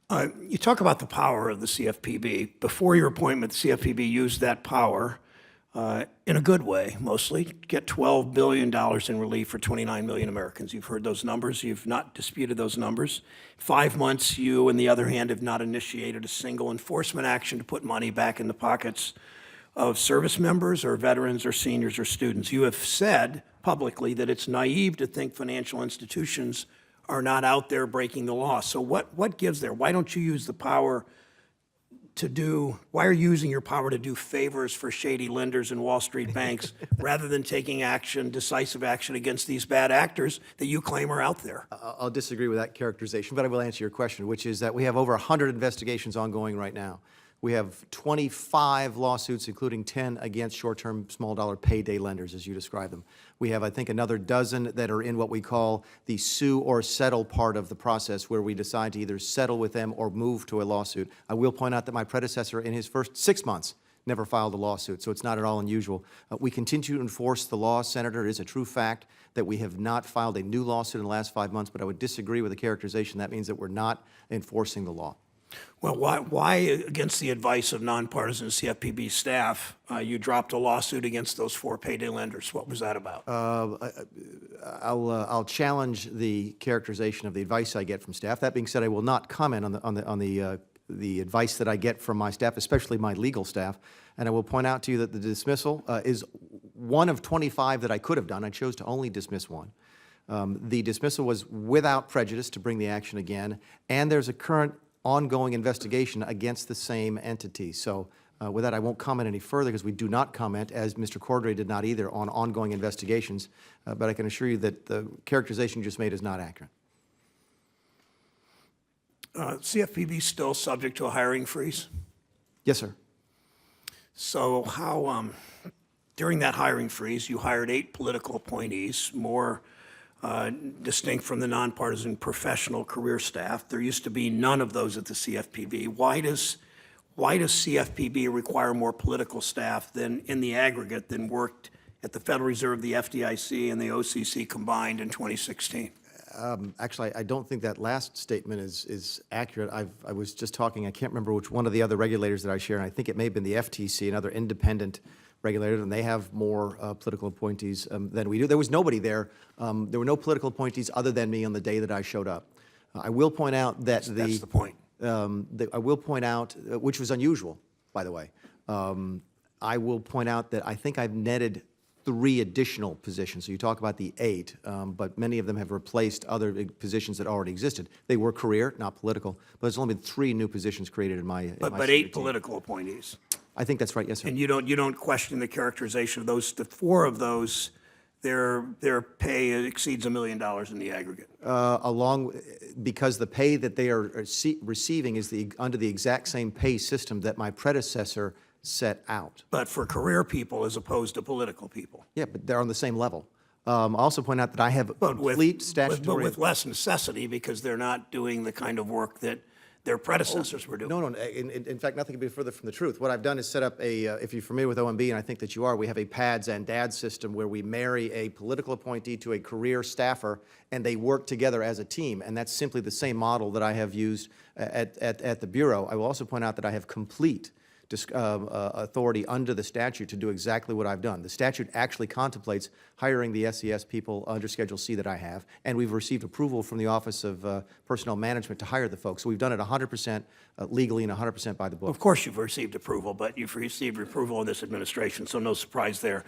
You talk about the power of the CFPB. Before your appointment, the CFPB used that power in a good way, mostly, get $12 billion in relief for 29 million Americans. You've heard those numbers. You've not disputed those numbers. 5 months, you, on the other hand, have not initiated a single enforcement action to put money back in the pockets of service members or veterans or seniors or students. You have said publicly that it's naive to think financial institutions are not out there breaking the law. So what gives there? Why don't you use the power to do, why are you using your power to do favors for shady lenders and Wall Street banks rather than taking action, decisive action against these bad actors that you claim are out there? I'll disagree with that characterization, but I will answer your question, which is that we have over 100 investigations ongoing right now. We have 25 lawsuits, including 10 against short-term small-dollar payday lenders, as you describe them. We have, I think, another dozen that are in what we call the sue or settle part of the process, where we decide to either settle with them or move to a lawsuit. I will point out that my predecessor, in his first 6 months, never filed a lawsuit, so it's not at all unusual. We continue to enforce the law, Senator. It is a true fact that we have not filed a new lawsuit in the last 5 months, but I would disagree with the characterization. That means that we're not enforcing the law. Well, why, against the advice of nonpartisan CFPB staff, you dropped a lawsuit against those 4 payday lenders? What was that about? I'll challenge the characterization of the advice I get from staff. That being said, I will not comment on the advice that I get from my staff, especially my legal staff. And I will point out to you that the dismissal is one of 25 that I could have done. I chose to only dismiss one. The dismissal was without prejudice to bring the action again, and there's a current ongoing investigation against the same entity. So with that, I won't comment any further because we do not comment, as Mr. Cordray did not either, on ongoing investigations. But I can assure you that the characterization you just made is not accurate. CFPB still subject to a hiring freeze? Yes, sir. So how, during that hiring freeze, you hired 8 political appointees, more distinct from the nonpartisan professional career staff. There used to be none of those at the CFPB. Why does CFPB require more political staff than in the aggregate than worked at the Federal Reserve, the FDIC, and the OCC combined in 2016? Actually, I don't think that last statement is accurate. I was just talking, I can't remember which one of the other regulators that I share, and I think it may have been the FTC, another independent regulator, and they have more political appointees than we do. There was nobody there. There were no political appointees other than me on the day that I showed up. I will point out that That's the point. I will point out, which was unusual, by the way. I will point out that I think I've netted 3 additional positions. So you talk about the 8, but many of them have replaced other positions that already existed. They were career, not political, but there's only been 3 new positions created in my But 8 political appointees. I think that's right, yes, sir. And you don't question the characterization of those, the 4 of those, their pay exceeds $1 million in the aggregate. Because the pay that they are receiving is under the exact same pay system that my predecessor set out. But for career people as opposed to political people. Yeah, but they're on the same level. I'll also point out that I have complete statutory... But with less necessity, because they're not doing the kind of work that their predecessors were doing. No. In fact, nothing could be further from the truth. What I've done is set up a, if you're familiar with OMB, and I think that you are, we have a PADS and DADS system where we marry a political appointee to a career staffer, and they work together as a team. And that's simply the same model that I have used at the Bureau. I will also point out that I have complete authority under the statute to do exactly what I've done. The statute actually contemplates hiring the SES people under Schedule C that I have, and we've received approval from the Office of Personnel Management to hire the folks. So we've done it 100% legally and 100% by the book. Of course you've received approval, but you've received approval in this administration, so no surprise there.